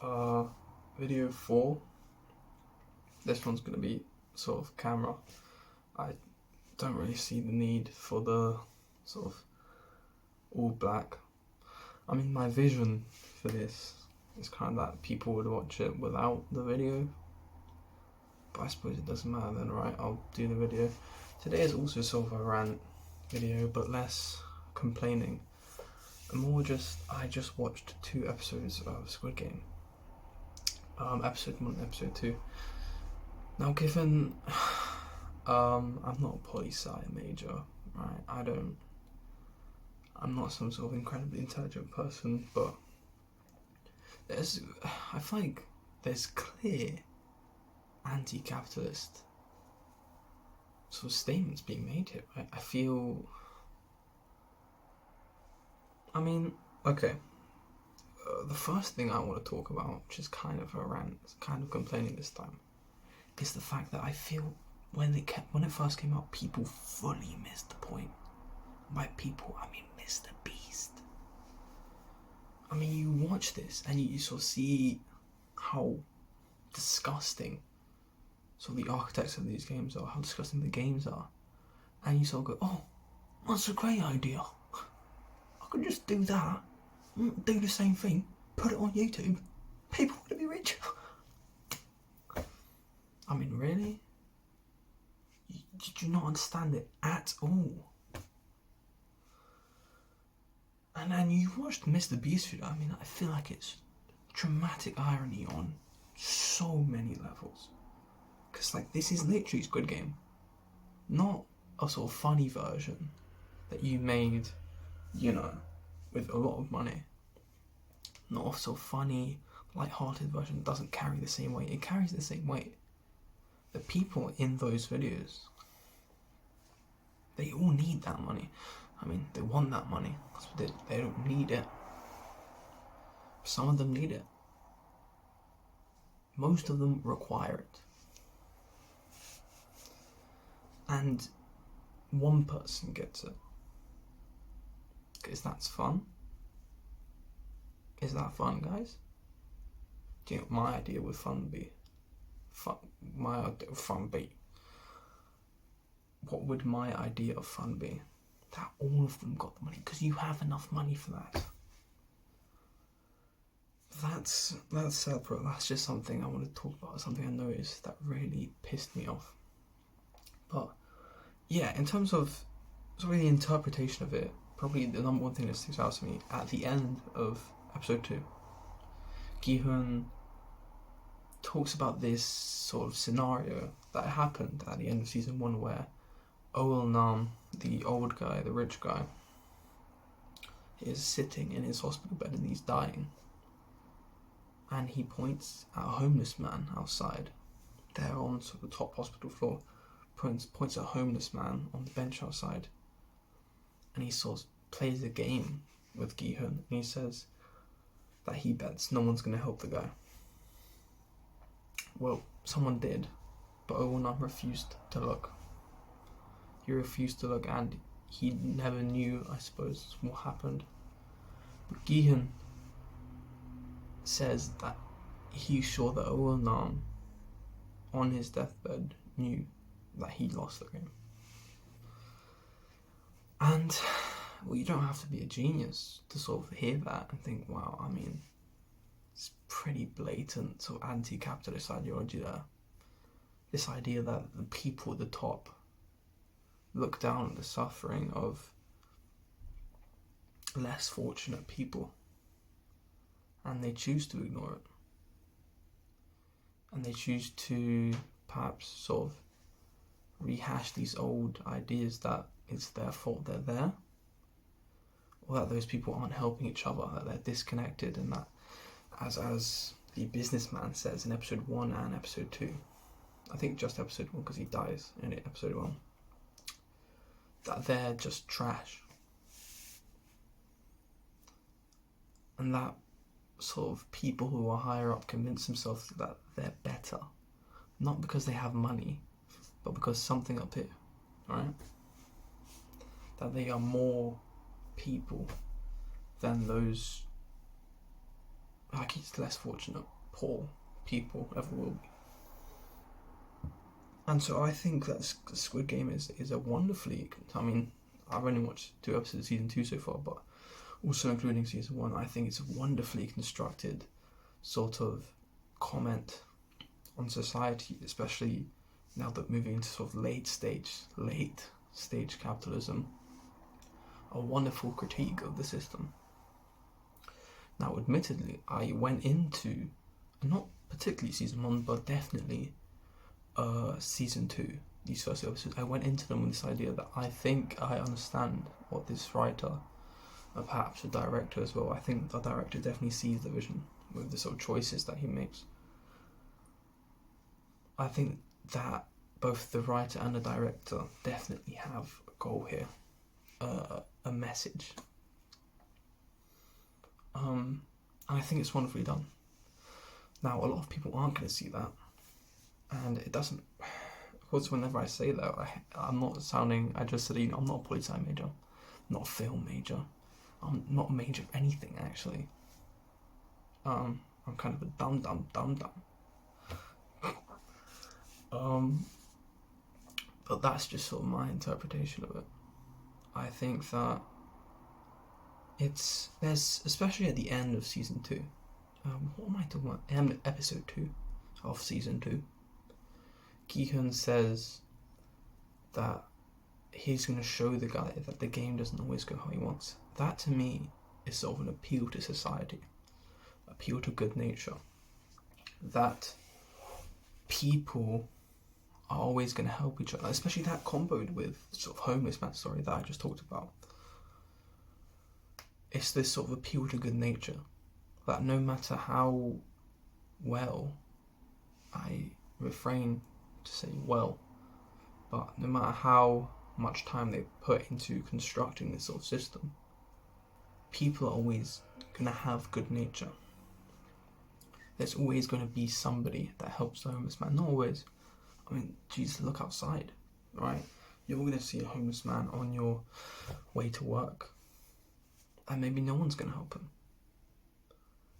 Video 4. This one's going to be sort of camera. I don't really see the need for the sort of all black. I mean, my vision for this is kind of that people would watch it without the video. But I suppose it doesn't matter then, right? I'll do the video. Today is also sort of a rant video, but less complaining. And more just, I just watched 2 episodes of Squid Game. Episode 1 and episode 2. Now given, I'm not a poli-sci major, right? I'm not some sort of incredibly intelligent person, but I feel like there's clear anti-capitalist sort of statements being made here, right? Okay. The first thing I want to talk about, which is kind of a rant, kind of complaining this time, is the fact that I feel when it first came out, people fully missed the point. By people, I mean Mr. Beast. I mean, you watch this and you sort of see how disgusting sort of the architects of these games are, how disgusting the games are, and you sort of go, oh, that's a great idea. I could just do that, do the same thing, put it on YouTube, people would be rich. I mean, really? Did you not understand it at all? And then you watched Mr. Beast video. I mean, I feel like it's dramatic irony on so many levels. Because, like, this is literally Squid Game. Not a sort of funny version that you made, you know, with a lot of money. Not a sort of funny, light-hearted version that doesn't carry the same weight. It carries the same weight. The people in those videos, they all need that money. I mean, they want that money. That's what they don't need it. Some of them need it. Most of them require it. And one person gets it. Because that's fun. Is that fun, guys? Do you know what my idea would fun be? My idea of fun be? What would my idea of fun be? That all of them got the money, because you have enough money for that. That's separate. That's just something I want to talk about, something I noticed that really pissed me off. But yeah, in terms of sort of the interpretation of it, probably the number one thing that sticks out to me at the end of episode 2, Gi-hun talks about this sort of scenario that happened at the end of season 1 where Nam, the old guy, the rich guy, is sitting in his hospital bed and he's dying. And he points at a homeless man outside. There on sort of the top hospital floor, points at a homeless man on the bench outside. And he sort of plays a game with Gi-hun. And he says that he bets no one's going to help the guy. Well, someone did, but Nam refused to look. He refused to look, and he never knew, I suppose, what happened. But Gi-hun says that he's sure that Nam, on his deathbed, knew that he lost the game. And, well, you don't have to be a genius to sort of hear that and think, wow, I mean, it's pretty blatant sort of anti-capitalist ideology there. This idea that the people at the top look down at the suffering of less fortunate people, and they choose to ignore it, and they choose to perhaps sort of rehash these old ideas that it's their fault they're there, or that those people aren't helping each other, that they're disconnected, and that as the businessman says in episode 1 and episode 2, I think just episode 1 because he dies in episode 1, that they're just trash. And that sort of people who are higher up convince themselves that they're better. Not because they have money, but because something up here, right? That they are more people than those like he's less fortunate, poor people ever will be. And so I think that Squid Game is a wonderfully, I mean, I've only watched 2 episodes of season 2 so far, but also including season 1, I think it's a wonderfully constructed sort of comment on society, especially now that moving into sort of late stage capitalism. A wonderful critique of the system. Now, admittedly, I went into, not particularly season 1, but definitely season 2, these first episodes, I went into them with this idea that I think I understand what this writer, perhaps the director as well, I think the director definitely sees the vision with the sort of choices that he makes. I think that both the writer and the director definitely have a goal here, a message. And I think it's wonderfully done. Now, a lot of people aren't going to see that, and it doesn't. Of course, whenever I say that, I'm not sounding. I just said, I'm not a poli-sci major, I'm not a film major, I'm not a major of anything actually. I'm kind of a dumb. But that's just sort of my interpretation of it. I think that there's, especially at the end of season 2, what am I talking about? Episode 2 of season 2. Gi-hun says that he's going to show the guy that the game doesn't always go how he wants. That to me is sort of an appeal to society, appeal to good nature. That people are always going to help each other, especially that comboed with sort of homeless man story that I just talked about. It's this sort of appeal to good nature, that no matter how well, I refrain to say well, but no matter how much time they put into constructing this sort of system, people are always going to have good nature. There's always going to be somebody that helps the homeless man. Not always. I mean, Jesus, look outside, right? You're going to see a homeless man on your way to work, and maybe no one's going to help him.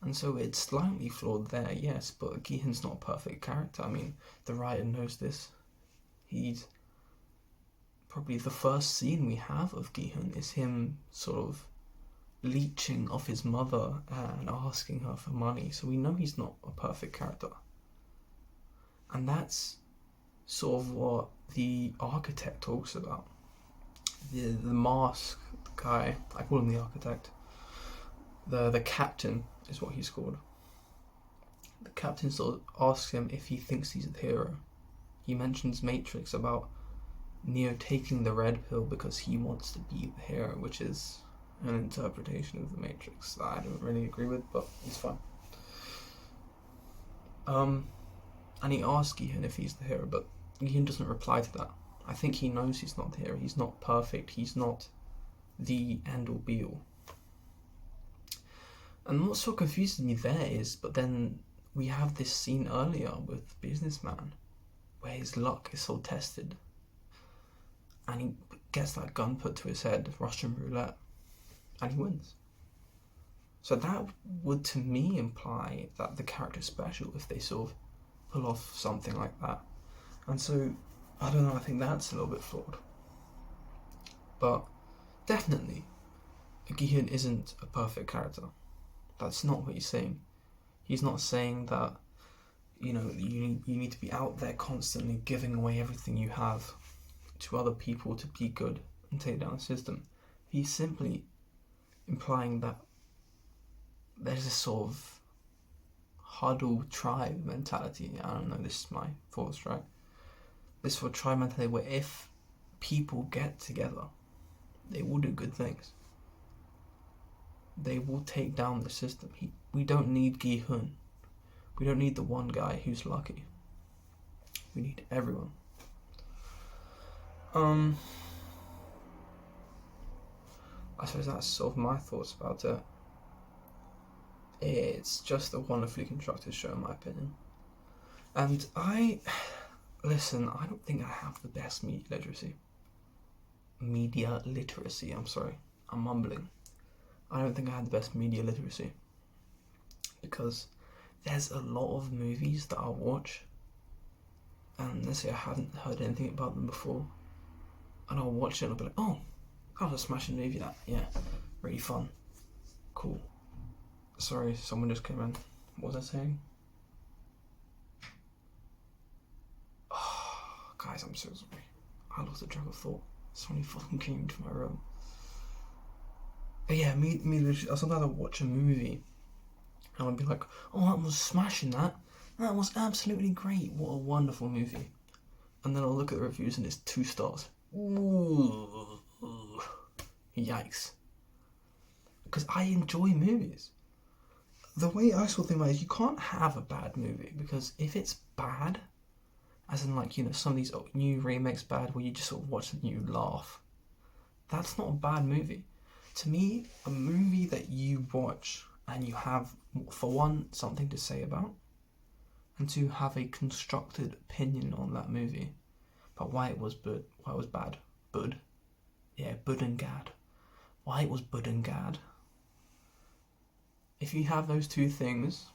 And so it's slightly flawed there, yes, but Gi-hun's not a perfect character. I mean, the writer knows this. He's probably the first scene we have of Gi-hun is him sort of leeching off his mother and asking her for money. So we know he's not a perfect character. And that's sort of what the architect talks about. The mask guy, I call him the architect. The captain is what he's called. The captain sort of asks him if he thinks he's the hero. He mentions Matrix about Neo taking the red pill because he wants to be the hero, which is an interpretation of the Matrix that I don't really agree with, but it's fine. And he asks Gi-hun if he's the hero, but Gi-hun doesn't reply to that. I think he knows he's not the hero. He's not perfect. He's not the end-all be-all. And what sort of confuses me there is, but then we have this scene earlier with Businessman, where his luck is so tested, and he gets that gun put to his head, Russian roulette, and he wins. So that would, to me, imply that the character's special if they sort of pull off something like that. And so, I don't know, I think that's a little bit flawed. But definitely, Gi-hun isn't a perfect character. That's not what he's saying. He's not saying that, you need to be out there constantly giving away everything you have to other people to be good and take down the system. He's simply implying that there's a sort of huddle tribe mentality. I don't know, this is my thoughts, right? This sort of tribe mentality where if people get together, they will do good things. They will take down the system. We don't need Gi-hun. We don't need the one guy who's lucky. We need everyone. I suppose that's sort of my thoughts about it. It's just a wonderfully constructed show, in my opinion. And I don't think I have the best media literacy. I'm sorry. I'm mumbling. I don't think I had the best media literacy. because there's a lot of movies that I'll watch, and let's say I hadn't heard anything about them before, and I'll watch it and I'll be like, oh, that was a smashing movie, that, yeah, really fun, cool. Sorry, someone just came in. What was I saying? Oh, guys, I'm so sorry. I lost the track of thought. Somebody fucking came into my room. But yeah, me literally, sometimes I'll watch a movie and I'll be like, oh, that was smashing, that was absolutely great, what a wonderful movie. And then I'll look at the reviews and it's 2 stars. Ooh, yikes. Because I enjoy movies. The way I sort of think about it is you can't have a bad movie, because if it's bad, as in like, you know, some of these new remakes bad where you just sort of watch and you laugh, that's not a bad movie. To me, a movie that you watch and you have, for one, something to say about, and to have a constructed opinion on that movie about why it was bad. Bud. Yeah, Bud and Gad. Why it was Bud and Gad. If you have those 2 things,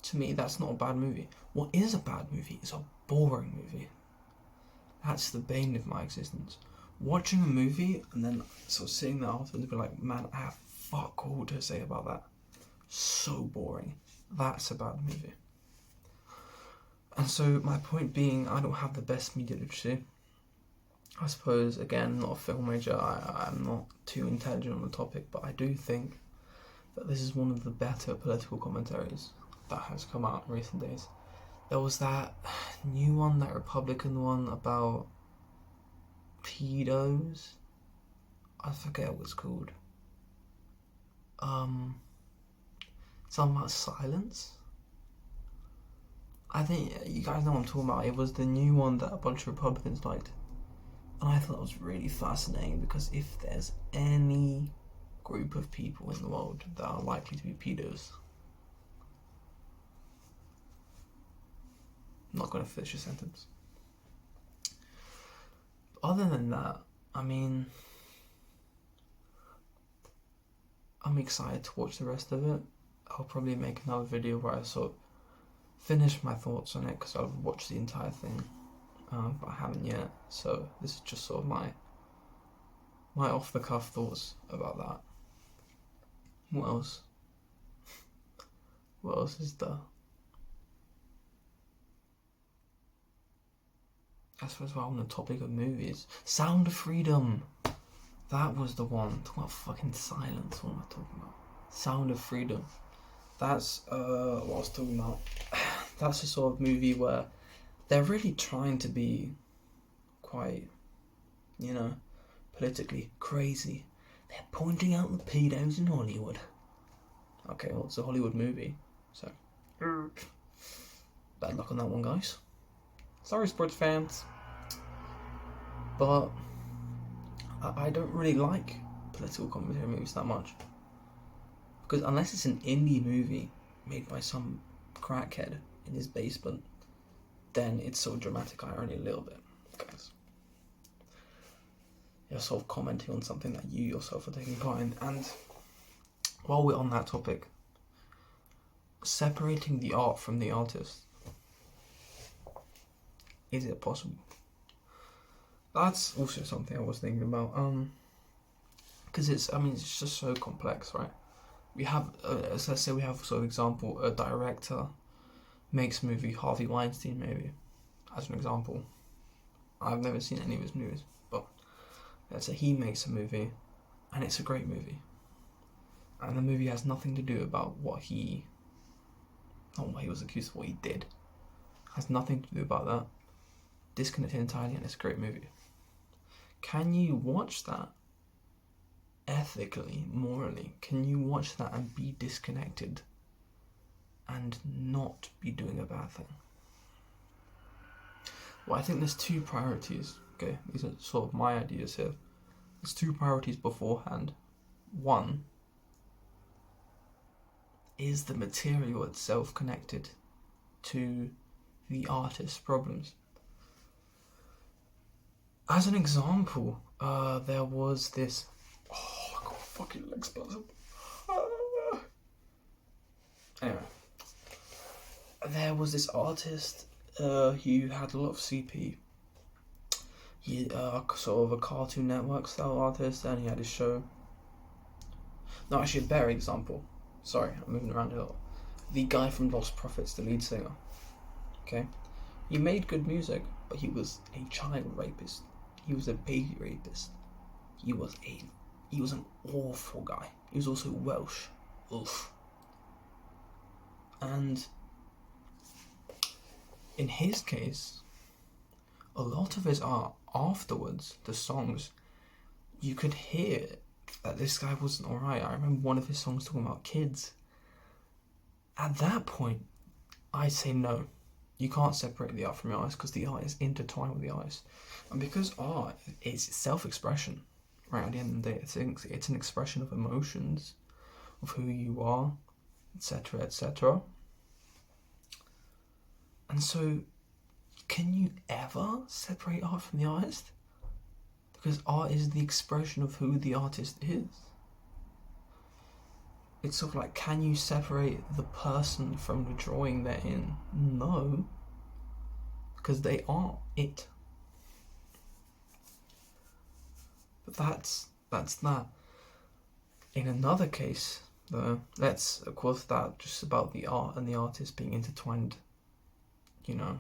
to me, that's not a bad movie. What is a bad movie is a boring movie. That's the bane of my existence. Watching a movie and then sort of sitting there afterwards and be like, man, I have fuck all to say about that. So boring. That's a bad movie. And so my point being, I don't have the best media literacy. I suppose, again, not a film major, I'm not too intelligent on the topic, but I do think that this is one of the better political commentaries that has come out in recent days. There was that new one, that Republican one about pedos. I forget what it's called. Something about silence. I think you guys know what I'm talking about. It was the new one that a bunch of Republicans liked. And I thought it was really fascinating, because if there's any group of people in the world that are likely to be pedos, I'm not going to finish a sentence. But other than that, I mean, I'm excited to watch the rest of it. I'll probably make another video where I sort of finish my thoughts on it, because I've watched the entire thing, but I haven't yet. So this is just sort of my off-the-cuff thoughts about that. What else? What else is there? I suppose while on the topic of movies, Sound of Freedom. That was the one. Talking about fucking silence. What am I talking about? Sound of Freedom. That's what I was talking about. That's a sort of movie where they're really trying to be quite, you know, politically crazy. They're pointing out the pedos in Hollywood. Okay, well, it's a Hollywood movie, so bad luck on that one, guys. Sorry, sports fans. But I don't really like political commentary movies that much. Because unless it's an indie movie made by some crackhead in his basement, then it's sort of dramatic irony a little bit, guys. You're sort of commenting on something that you yourself are taking part in. And while we're on that topic, separating the art from the artist, is it possible? That's also something I was thinking about. Because it's just so complex, right? We have, let's say we have sort of example, a director makes a movie, Harvey Weinstein maybe, as an example. I've never seen any of his movies, but let's say he makes a movie, and it's a great movie. And the movie has nothing to do about not what he was accused of, what he did. Has nothing to do about that. Disconnected entirely, and it's a great movie. Can you watch that ethically, morally? Can you watch that and be disconnected and not be doing a bad thing? Well, I think there's 2 priorities. Okay, these are sort of my ideas here. There's 2 priorities beforehand. One, is the material itself connected to the artist's problems? As an example, there was this... Oh, I got fucking leg spasm. Anyway, there was this artist who had a lot of CP. He sort of a Cartoon Network style artist, and he had his show. No, actually, a better example. Sorry, I'm moving around a lot. The guy from Lost Prophets, the lead singer. Okay, he made good music, but he was a child rapist. He was a baby rapist. He was an awful guy. He was also Welsh. Oof. And in his case, a lot of his art afterwards, the songs, you could hear that this guy wasn't alright. I remember one of his songs talking about kids. At that point, I say no. You can't separate the art from the artist because the art is intertwined with the artist. And because art is self-expression, right, at the end of the day, it's an expression of emotions, of who you are, etc., etc. And so, can you ever separate art from the artist? Because art is the expression of who the artist is. It's sort of like, can you separate the person from the drawing they're in? No. Because they are it. But that's that. In another case, though, let's, of course, that just about the art and the artist being intertwined, you know,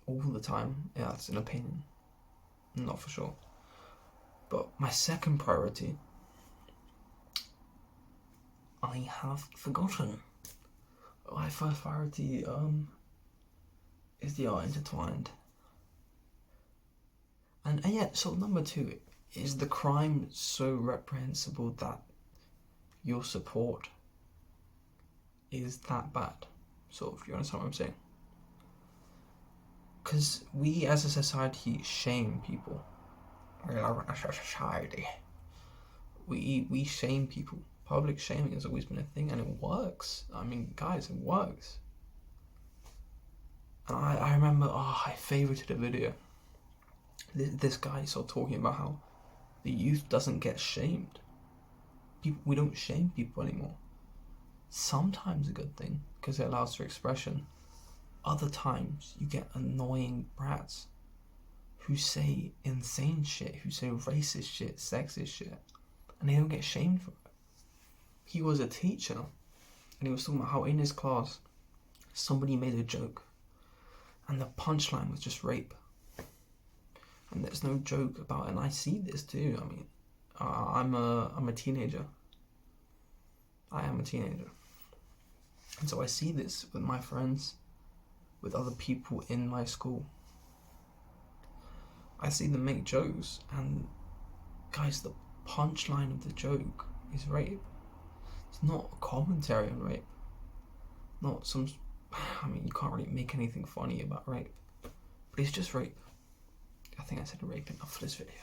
all the time. Yeah, that's an opinion. Not for sure. But my second priority, I have forgotten. My first priority is the art intertwined. And yet, so number two, is the crime so reprehensible that your support is that bad? Sort of, you understand what I'm saying? Because we as a society shame people. We shame people. Public shaming has always been a thing, and it works. I mean, guys, it works. And I remember, I favorited a video. This guy started talking about how the youth doesn't get shamed. We don't shame people anymore. Sometimes a good thing, because it allows for expression. Other times, you get annoying brats who say insane shit, who say racist shit, sexist shit, and they don't get shamed for it. He was a teacher, and he was talking about how in his class, somebody made a joke, and the punchline was just rape. And there's no joke about it, and I see this too. I mean, I'm a teenager. I am a teenager. And so I see this with my friends, with other people in my school. I see them make jokes, and guys, the punchline of the joke is rape. It's not a commentary on rape. Not some, I mean, you can't really make anything funny about rape. But it's just rape. I think I said rape enough for this video.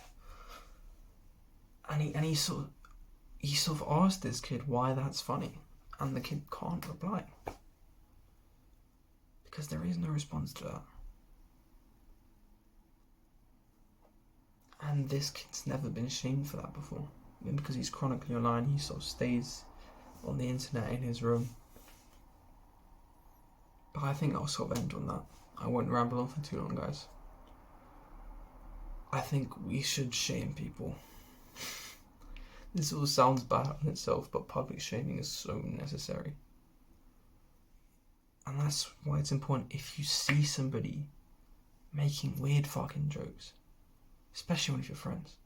And he sort of asked this kid why that's funny, and the kid can't reply. Because there is no response to that. And this kid's never been shamed for that before. Maybe because he's chronically online, he sort of stays on the internet in his room. But I think I'll sort of end on that. I won't ramble on for too long, guys. I think we should shame people. This all sounds bad in itself, but public shaming is so necessary. And that's why it's important if you see somebody making weird fucking jokes, especially one of your friends,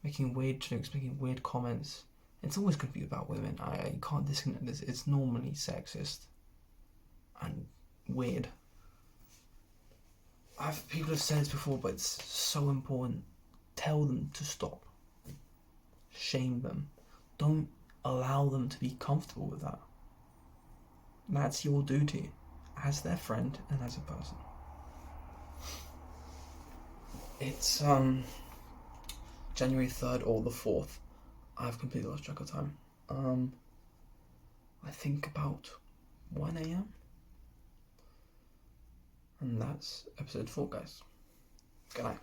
making weird jokes, making weird comments. It's always going to be about women. You can't disconnect this. It's normally sexist and weird. People have said this before, but it's so important. Tell them to stop. Shame them. Don't allow them to be comfortable with that. That's your duty as their friend and as a person. It's January 3rd or the 4th. I've completely lost track of time. I think about 1 a.m. And that's episode 4, guys. Good night.